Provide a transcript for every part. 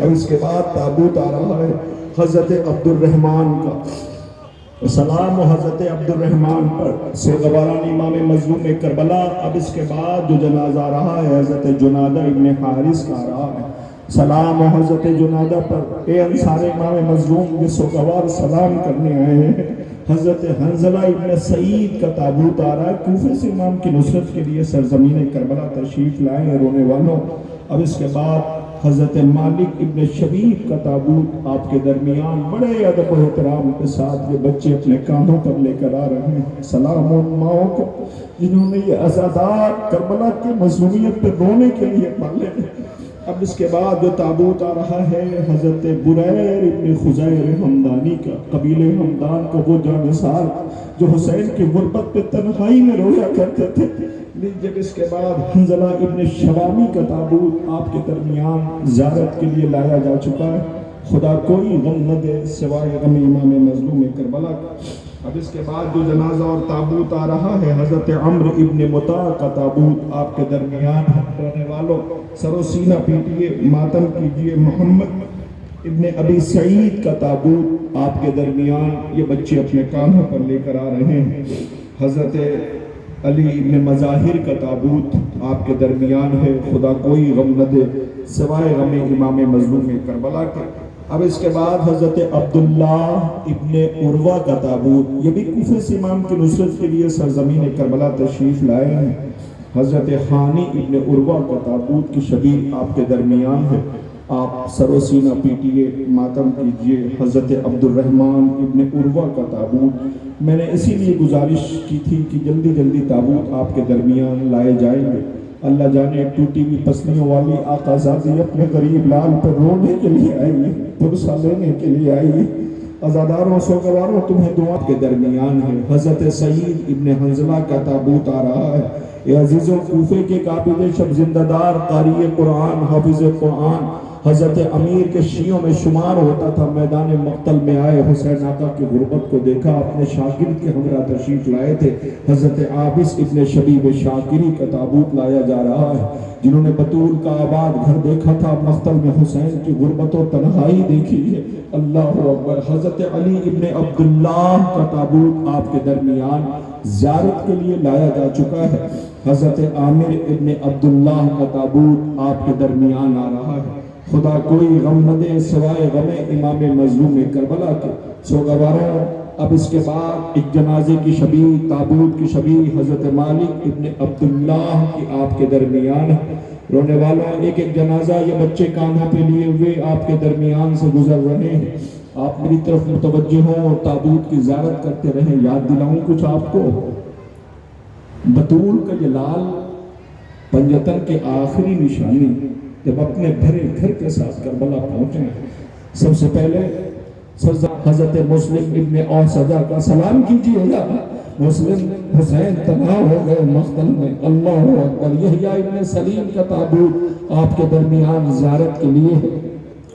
اور اس کے بعد تابوت آ رہا ہے حضرت عبد الرحمن کا. سلام و حضرت عبد الرحمن پر سوگواران امام مظلوم کربلا. اب اس کے بعد جو جنازہ آ رہا ہے حضرت جنادہ ابن حارث کا آ رہا ہے. سلام و حضرت جنادہ پر. اے انصار امام مظلوم یہ سوگوار سلام کرنے آئے ہیں. حضرت حنظلہ ابن سعید کا تابوت آ رہا ہے. کوفے سے امام کی نصرت کے لیے سرزمین کربلا تشریف لائے ہیں رونے والوں. اب اس کے بعد حضرت مالک ابن شبیب کا تابوت آپ کے درمیان بڑے ادب و احترام کے ساتھ یہ بچے اپنے کاندھوں پر لے کر آ رہے ہیں. سلام ان ماؤں کو جنہوں نے یہ عزادار کربلا کی مظلومیت پہ رونے کے لیے پالے ہیں. اب اس کے بعد جو تابوت آ رہا ہے حضرت بریر ابن خزیر حمدانی کا. قبیلے حمدان کو وہ جانثار جو حسین کی غربت پہ تنہائی میں رویا کرتے تھے. جب اس کے بعد حنظلہ ابن شوامی کا تابوت آپ کے درمیان زیارت کے لیے لایا جا چکا ہے. خدا کوئی غم نہ دے سوائے غم امام مظلوم کربلا کا. اب اس کے بعد جو جنازہ اور تابوت آ رہا ہے حضرت عمرو ابن مطاع کا تابوت آپ کے درمیان. رہنے والوں سر و سینہ پیٹیے ماتم کیجیے. محمد ابن ابی سعید کا تابوت آپ کے درمیان یہ بچے اپنے کانوں پر لے کر آ رہے ہیں. حضرت علی ابن مظاہر کا تابوت آپ کے درمیان ہے. خدا کوئی غم نہ دے سوائے غم امام مظلوم کربلا کے. اب اس کے بعد حضرت عبداللہ ابن عروہ کا تابوت یہ بھی کوفے سے امام کی نصرت کے لیے سرزمین کربلا تشریف لائے ہیں. حضرت خانی ابن عروہ کا تابوت کی شبیہ آپ کے درمیان ہے. آپ سر و سینہ پیٹیے ماتم کیجیے. حضرت عبد الرحمن ابن عروہ کا تابوت میں نے اسی لیے گزارش کی تھی کہ جلدی جلدی تابوت آپ کے درمیان لائے جائیں گے. اللہ جانے ٹوٹی ہوئی پسلیوں والی آقا زادی اپنے غریب لال پر رونے کے لیے آئی, پرسہ لینے کے لیے آئی. عزاداروں سوگواروں تمہیں دعا کے درمیان ہے. حضرت سعید ابن حنظلہ کا تابوت آ رہا ہے. اے عزیزوں کوفے کے قابل شب زندہ دار قاری قرآن حافظ قرآن حضرت امیر کے شیعوں میں شمار ہوتا تھا. میدان مقتل میں آئے حسین آقا کی غربت کو دیکھا. اپنے شاگرد کے ہمراہ تشریف لائے تھے. حضرت عابس ابن شبیب شاکری کا تابوت لایا جا رہا ہے جنہوں نے بطول کا آباد گھر دیکھا تھا. مقتل میں حسین کی غربت و تنہائی دیکھی ہے. اللہ اکبر. حضرت علی ابن عبداللہ کا تابوت آپ کے درمیان زیارت کے لیے لایا جا چکا ہے. حضرت عامر ابن عبداللہ کا تابوت آپ کے درمیان آ رہا ہے. خدا کوئی غم نہ دے سوائے غم امام مظلوم کربلا کے. سوگواروں اب اس کے بعد ایک جنازے کی شبیہ تابوت کی شبیہ حضرت مالک ابن عبداللہ کی آپ کے درمیان ہے. رونے والوں ایک ایک جنازہ یہ بچے کاندھوں پہ لیے ہوئے آپ کے درمیان سے گزر رہے ہیں. آپ میری طرف متوجہ ہوں اور تابوت کی زیارت کرتے رہیں. یاد دلاؤں کچھ آپ کو. بطول کا یہ لال پنجتن کے آخری نشانی جب اپنے بھرے گھر کے ساتھ کربلا پہنچے سب سے پہلے حضرت مسلم ابن اوسجہ کا سلام کیجیے گا. مسلم حسین تنہا ہو گئے مقتل میں. اللہ اکبر. یحییٰ ابن سلیم کا تابوت آپ کے درمیان زیارت کے لیے ہے.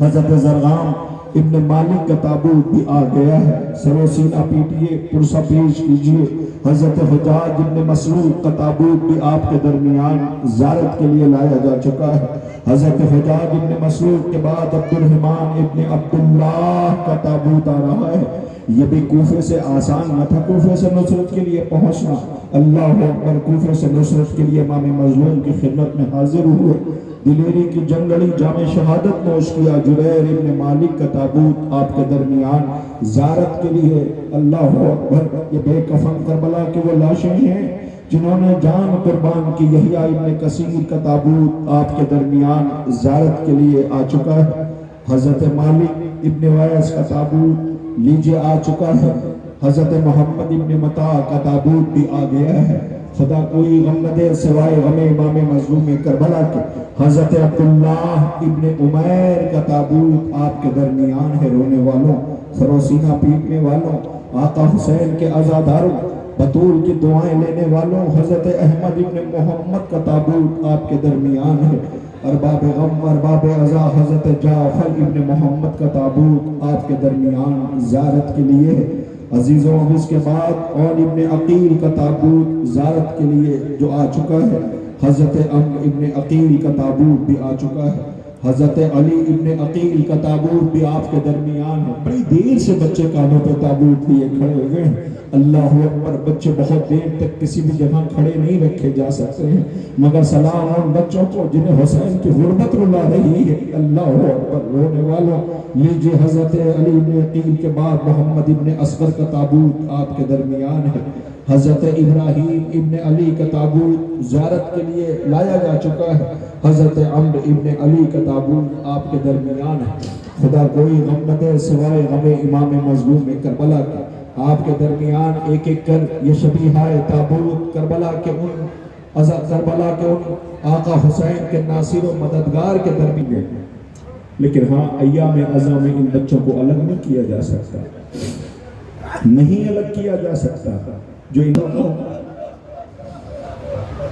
حضرت زرغام ابن مالک کا تابوت بھی آ گیا ہے. سر و سینہ پیٹیے پرسہ پیش کیجیے. حضرت حجاج ابن مسعود کا تابوت بھی آپ کے درمیان زیارت کے لیے لایا جا چکا ہے. حضرت حجاج ابن مسعود کے بعد عبد الرحمن ابن عبداللہ کا تابوت آ رہا ہے. یہ بھی کوفے سے آسان نہ تھا کوفے سے نصرت کے لیے پہنچنا. اللہ اکبر. کوفے سے نصرت کے لیے امام مظلوم کی خدمت میں حاضر ہوئے. دلیری کی جنگ لڑی جام شہادت نوش کیا. جبیر ابن مالک کا تابوت آپ کے درمیان زیارت کے لیے. اللہ اکبر. یہ بے کفن کربلا کی وہ لاشیں ہیں جنہوں نے جان قربان کی. یحییٰ ابن کثیر کا تابوت آپ کے درمیان زیارت کے لیے آ چکا ہے. حضرت مالک ابن ویس کا تابوت لیجے آ چکا ہے. حضرت محمد ابن مطاع کا تابوت بھی آ گیا ہے. خدا کوئی غم نہ دے سوائے غم امام مظلوم کربلا کے. حضرت عبداللہ ابن عمیر کا تابوت آپ کے درمیان ہے. رونے والوں سر و سینہ پیٹنے والوں آقا حسین کے عزاداروں بطول کی دعائیں لینے والوں حضرت احمد ابن محمد کا تابوت آپ کے درمیان ہے. ارباب غم ارباب عزا حضرت جعفر ابن محمد کا تابوت آپ کے درمیان زیارت کے لیے ہے. عزیزوں اب اس کے بعد اور ابن عقیل کا تابوت زیارت کے لیے جو آ چکا ہے. حضرت ابن عقیل کا تابوت بھی آ چکا ہے. حضرت علی ابن عقیل کا تابوت بھی آپ کے درمیان ہے. بڑی دیر سے بچے کانوں پہ تابوت لیے کھڑے ہوئے ہیں. اللہ اکبر. بچے بہت دیر تک کسی بھی جگہ کھڑے نہیں رکھے جا سکتے ہیں مگر سلام ان بچوں کو جنہیں حسین کی غربت رلا رہی ہے. اللہ اکبر. رونے والوں لیجیے حضرت علی ابن عقیل کے بعد محمد ابن اصغر کا تابوت آپ کے درمیان ہے. حضرت ابراہیم ابن علی کا تابوت زیارت کے لیے لایا جا چکا ہے. حضرت عمرو ابن علی کا تابوت آپ کے درمیان ہے. خدا کوئی غم نہ دے سوائے غم امام مظلوم کربلا کے. آپ کے درمیان ایک ایک کر یہ شبیہہ تابوت کربلا کے ان آقا حسین کے ناصر و مددگار کے درمیان. لیکن ہاں ایام ازاں میں ان بچوں کو الگ نہیں کیا جا سکتا, نہیں الگ کیا جا سکتا. جو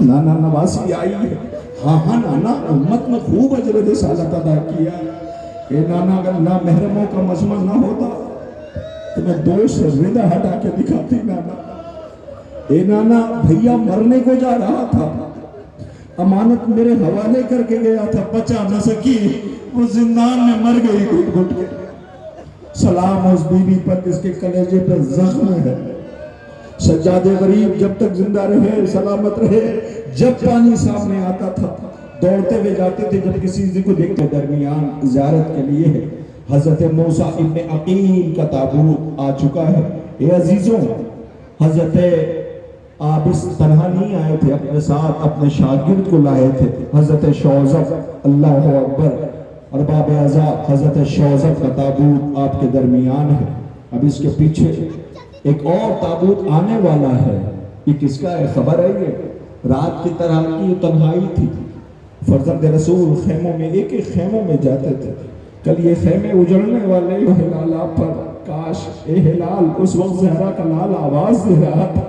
نانا نواسی آئی ہے, ہاں نانا امت میں خوب اجر رسالت ادا کیا. اے نانا اگر اللہ محرموں کا مجمع نہ ہوتا تو میں دوست رضا ہٹا کے دکھاتی. نانا اے نانا بھیا مرنے کو جا رہا تھا, امانت میرے حوالے کر کے گیا تھا, بچا نہ سکی, وہ زندان میں مر گئی گھٹ گھٹ کے. سلام اس بیوی پر جس کے کلیجے پر زخم ہے. سجاد غریب جب تک زندہ رہے سلامت رہے, جب پانی سامنے آتا تھا دوڑتے ہوئے جاتے تھے جب کسی چیز کو دیکھتے. درمیان زیارت کے لیے ہے حضرت موسیٰ ابن عقیل کا تابوت آ چکا ہے. اے عزیزوں, حضرت آپ اس طرح نہیں آئے تھے, اپنے ساتھ اپنے شاگرد کو لائے تھے. حضرت شوزب, اللہ اکبر, ارباب اعضاء حضرت شوزب کا تابوت آپ کے درمیان ہے. اب اس کے پیچھے ایک اور تابوت آنے والا ہے. یہ کس کا ہے خبر ہے؟ یہ رات کی طرح کی تنہائی تھی. فرزند رسول خیموں میں ایک ایک خیموں میں جاتے تھے. کل یہ خیمے اجڑنے والے ہلالا پر کاش اے ہلال اس وقت زہرا کا لال آواز دے رہا تھا,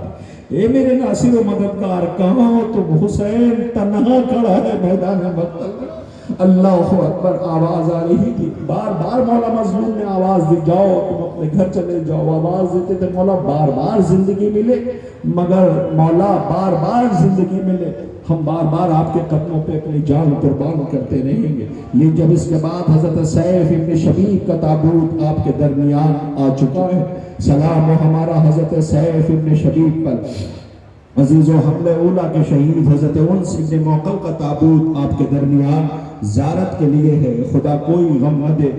اے میرے ناصر و مددگار کہاں ہو تم؟ حسین تنہا کھڑا ہے میدان مقتل میں. اللہ اکبر. آواز آ رہی تھی, بار بار مولا مظلوم نے آواز دی, جاؤ تم اپنے گھر چلے جاؤ. آواز دیتے تھے مولا بار بار زندگی ملے, مگر مولا بار بار زندگی ملے, ہم بار بار آپ کے قدموں پہ اپنی جان قربان کرتے رہیں گے. لیکن جب اس کے بعد حضرت سیف ابن شبیب کا تابوت آپ کے درمیان آ چکا ہے. سلام ہمارا حضرت سیف ابن شبیب پر. عزیز و حملہ اولا کے شہید حضرت انس ابن موقل کا تابوت آپ کے درمیان زیارت کے لیے ہے. خدا کوئی غم نہ دے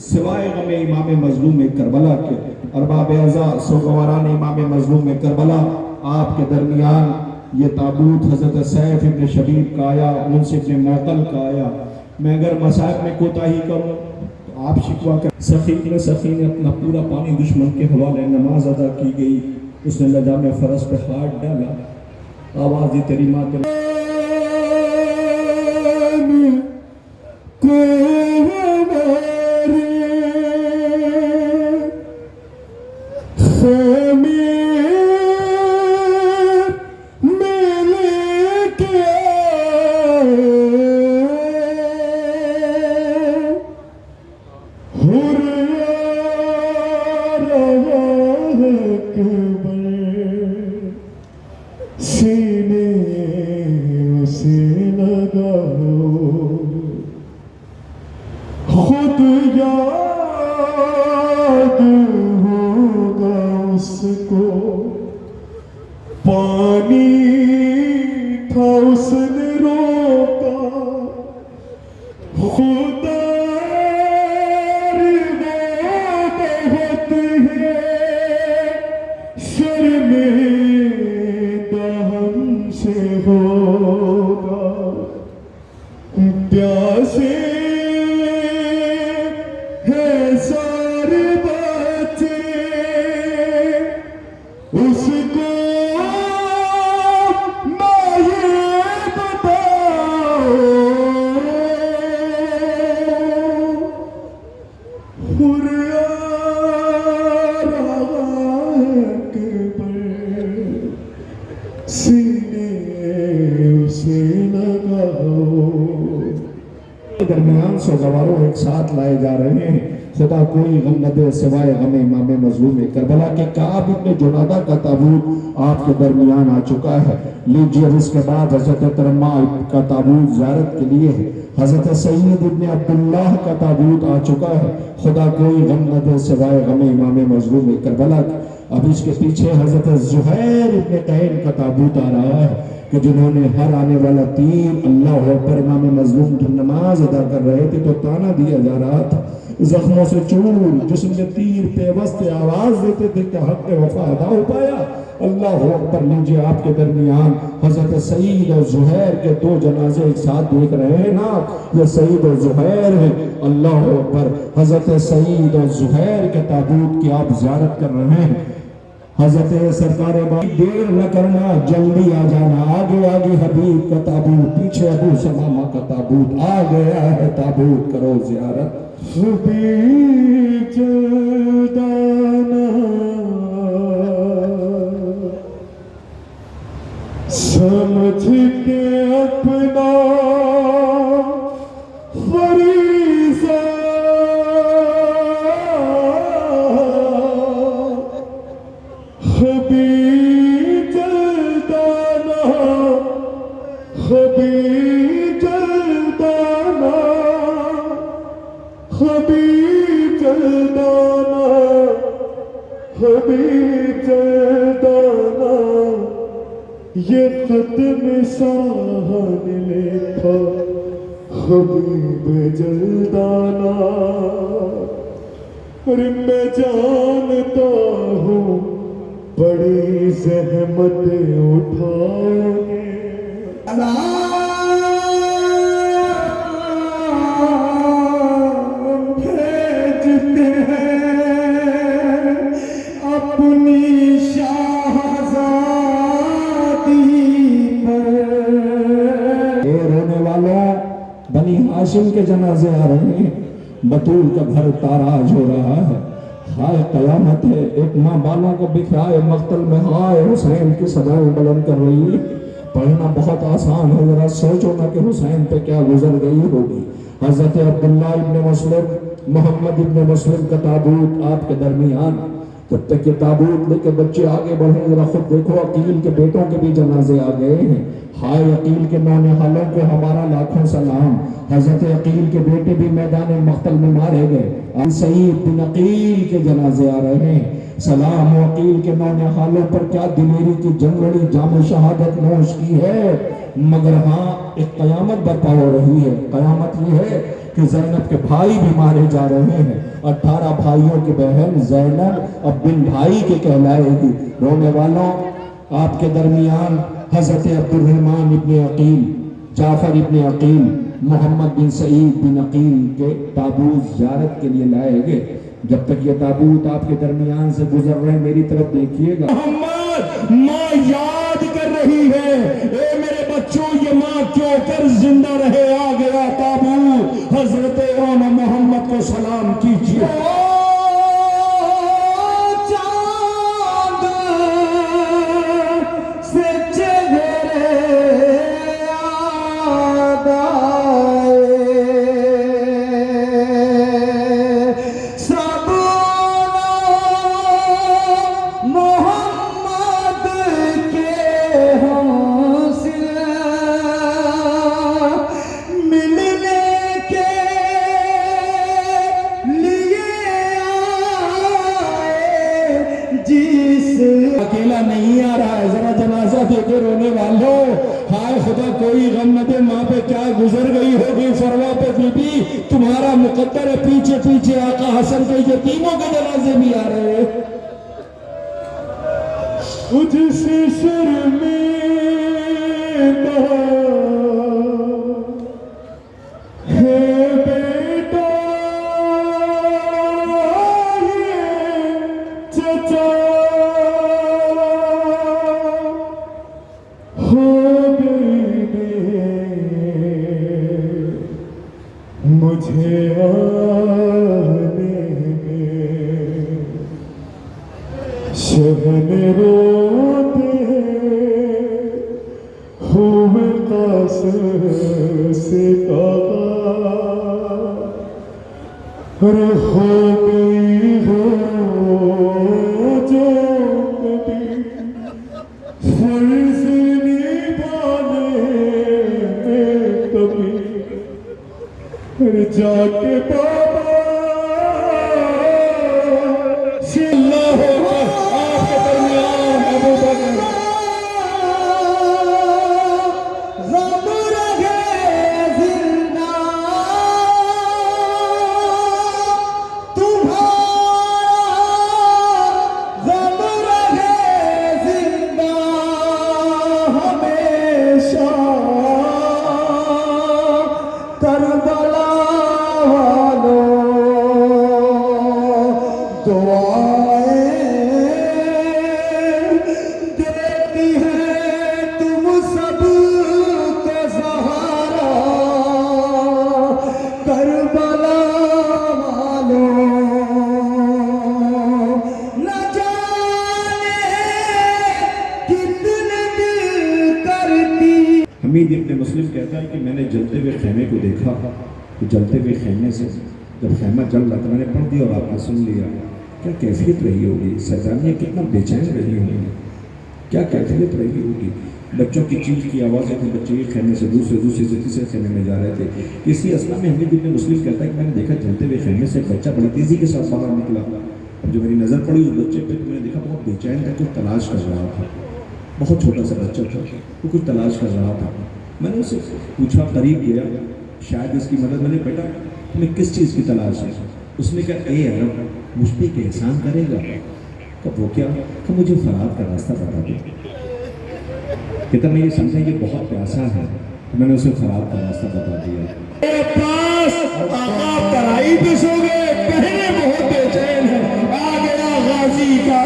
سوائے غم امام مظلوم کربلا کے. ارباب اعضاء سوگواران امام مظلوم کربلا آپ کے درمیان یہ تابوت حضرت سیف ابن شبیب کا آیا, انس ابن موقل کا آیا. میں اگر مسائل میں کوتاہی کروں تو آپ شکوا کر. سخی نے اپنا پورا پانی دشمن کے حوالے, نماز ادا کی گئی, اس نے لجام فرس پہ ہاتھ ڈالا, آواز دی تیری ماں کے درمیان سوگواروں ایک ساتھ لائے جا رہے ہیں. خدا کوئی غم نہ دے سوائے غم امام مظلوم کربلا کے کعب ابن جنادہ کا تابوت آپ کے درمیان آ چکا ہے. لیجیے اس کے بعد حضرت ترما کا تابوت زیارت کے لیے ہے. حضرت سید ابن عبداللہ کا تابوت آ چکا ہے. خدا کوئی غم نہ دے سوائے غم امام مظلوم کربلا. اب اس کے پیچھے حضرت زہیر ابن قین کا تابوت آ رہا ہے کہ جنہوں نے ہر آنے والا تیر اللہ اکبر امام مظلوم جب نماز ادا کر رہے تھے تو تانا دیا جا رہا تھا. زخموں سے چور جسم میں تیر پیوست آواز دیتے تھے کہ حق وفا ادا ہو پایا. اللہ اکبر. لیجیے آپ کے درمیان حضرت سعید اور زہیر کے دو جنازے ایک ساتھ دیکھ رہے ہیں نا. یہ سعید اور زہیر ہیں. اللہ اکبر. حضرت سعید اور زہیر کے تابوت کی آپ زیارت کر رہے ہیں. حضرت سرکار دیر نہ کرنا جلدی آ جانا. آگے آگے حبیب کا تابوت, پیچھے ابو سمامہ کا تابوت آ گیا ہے. تابوت کرو زیارت. حبیب جلدانا سمجھ کے اپنا فریضہ حبیب جلدانا حبیب جلدانا حبیب جلدانا حبیب جلدانا. یہ خط نثار نے لکھا حبیب جلدانا. اور میں جانتا ہوں بڑی زحمت اٹھانے بھیجتے ہیں اپنی شہزادی پر. اے رونے والوں, بنی ہاشم کے جنازے آ رہے ہیں. بطول کا گھر تاراج ہو رہا ہے. ہائے قیامت ہے. ایک ماں بالوں کو بکھرائے مقتل میں ہائے حسین کی صدائیں بلند کر رہی ہے. پڑھنا بہت آسان ہے, ذرا سوچو نا کہ حسین پہ کیا گزر گئی ہوگی. حضرت عبداللہ ابن مسلم, محمد ابن مسلم کا تابوت آپ کے درمیان. جب تک یہ تابوت لے کے بچے آگے بڑھیں, ذرا خود دیکھو عقیل کے بیٹوں کے بھی جنازے آ گئے ہیں. ہائے عقیل کے نونہالوں کو ہمارا لاکھوں سلام. حضرت عقیل کے بیٹے بھی میدان مقتل میں مارے گئے. سعید بن عقیل کے جنازے آ رہے ہیں. سلام عقیل کے نونہالوں پر کیا دلیری کی جنگ لڑی, جام شہادت نوش کی ہے. مگر ہاں ایک قیامت برپا ہو رہی ہے. قیامت یہ ہے کہ زینب کے بھائی بھی مارے جا رہے ہیں. 18 بھائیوں کی بہن زینب اب بن بھائی کے کہلائے گی. رونے والوں, آپ کے درمیان حضرت عبد الرحمن ابن عقیل, جعفر ابن عقیل, محمد بن سعید بن عقیل کے تابوت زیارت کے لیے لائے گئے. جب تک یہ تابوت آپ کے درمیان سے گزر رہے ہیں میری طرف دیکھیے گا. محمد, ماں یاد کر رہی ہے, اے میرے بچوں یہ ماں کیوں کر زندہ رہے. آ گیا تابوت. حضرت محمد کو سلام کیجیے. اکیلا نہیں آ رہا ہے, ذرا جنازہ دیکھے رونے والوں. ہائے خدا کوئی غم نہ دے, ماں پہ کیا گزر گئی ہوگی. فروا پہ بی بی تمہارا مقدر ہے. پیچھے پیچھے آقا حسن کے یتیموں کے جنازے بھی آ رہے ہیں. مجھ سے شرمندہ ہے بیٹا یہ چچا, مجھے آنے میں شہن روتے ہوئے قاسم سے کہا ہو گئی ہو جو کبھی فرض نبھانے میں کبھی پھر جا کے بابا سے اللہ ہوگا آپ کے درمیان ابو بکر رب رہے زندہ تمہارا رب رہے زندہ ہمیشہ کربلا والوں دعائیں دیتی ہیں تم سب کو سہارا کربلا والوں نہ جانے کتنے دل کرتی. حمید ابن مسلم کہتا ہے کہ میں نے جلتے ہوئے خیمے کو دیکھا کہ جلتے ہوئے خیمے سے جب خیمہ جل رہا تھا میں نے پڑھ دیا اور آپ نے سن لیا. کیا کیفیت رہی ہوگی سیدانیہ کتنا بے چین رہی ہوگی, کیا کیفیت رہی ہوگی. بچوں کی چیخ کی آوازیں تھیں, بچے ایک خیمے سے دوسرے سے تیسرے خیمے میں جا رہے تھے. اسی اسنا میں حمید ابن مسلم کہتا ہے کہ میں نے دیکھا جلتے ہوئے خیمے سے ایک بچہ بڑی تیزی کے ساتھ باہر نکلا. اب جو میری نظر پڑی اس بچے پہ تو میں نے دیکھا بہت بے چین تھا, کچھ تلاش کر رہا تھا. بہت چھوٹا سا بچہ تھا, وہ کچھ تلاش کر رہا تھا. میں نے اسے پوچھا, قریب گیا, شاید اس کی مدد. میں نے بیٹا تمہیں کس چیز کی تلاش ہے؟ اس نے کہا اے رب مجھ پہ ایک احسان کرے گا. کہ وہ کیا؟ کہ مجھے فرات کا راستہ بتا دے. کہتا میں یہ سمجھا یہ بہت پیاسا ہے. میں نے اسے فرات کا راستہ بتا دیا. پاس آقا پرائی پہ سو گئے, پہلے بہت بے چین ہے. آ گیا غازی کا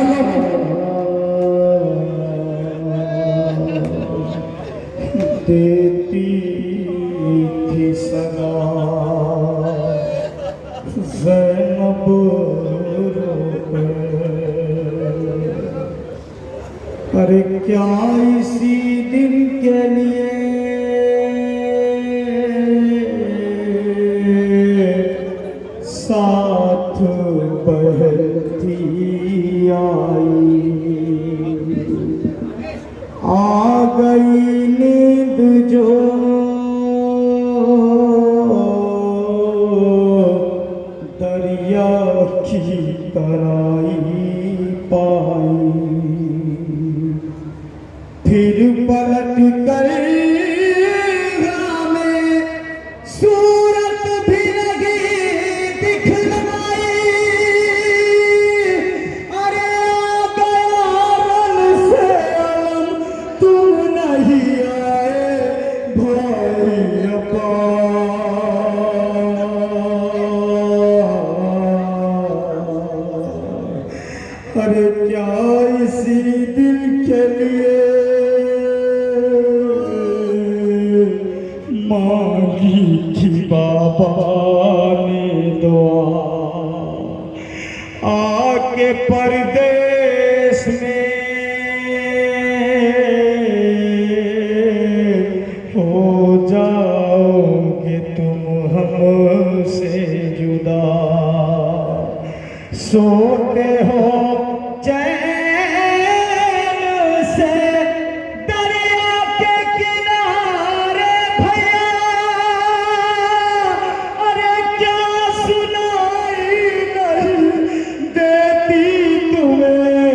دیتی تھی صدا زینب رو پہ. ارے کیا اسی دن کے لیے ساتھ بہتی آئی, آ گئی نیند جو دریا کی ترائی پائی. پھر پلٹ کر میں صورت بھی لگی دکھلائی. ارے آ گیا رن سے علم تم نہیں آئے بھائی ابا. ارے کیا اسی دل کے لیے مانگی تھی بابا نے دعا, آ کے پردیس میں ہو جاؤ گے تم ہم سے جدا. سوتے ہو چین سے دریا کے کنارے بھیا. ارے کیا سنائی نہیں دیتی تمہیں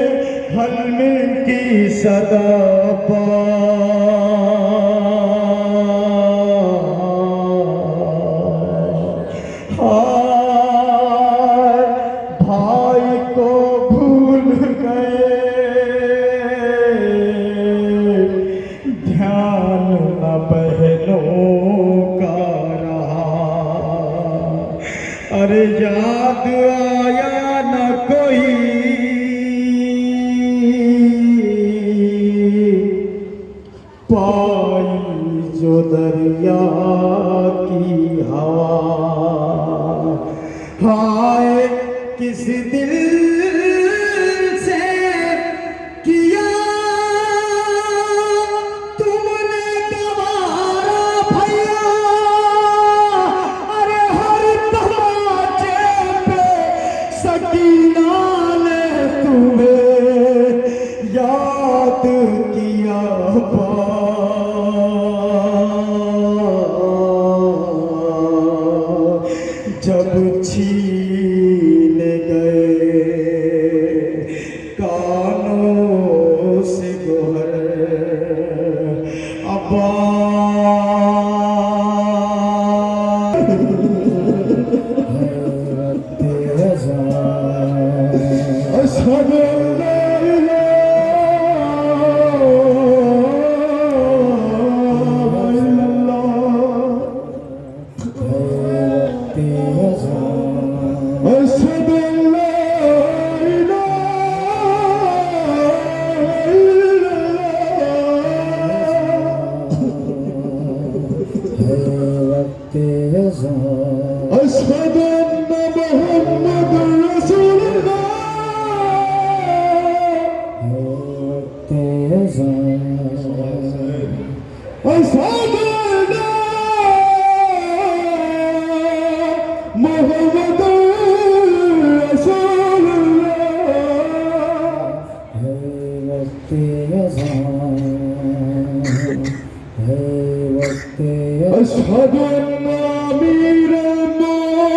حلم کی صدا پا. بھائی کو بھول گئے دھیان نہ بہنوں کا رہا. ارے یاد آیا نہ کوئی پائی جو دریا کی ہوا. ہائے کس دل سے کیا تم نے گوارا بھیا. ارے ہر تماچے پہ کیا جب چھین گئے کانوں سے گوہر أشهد أن لا إله إلا الله أشهد أن لا إله إلا الله أشهد أن محمد رسول الله أشهد أن محمد رسول الله أشهد أن أمير المؤمنين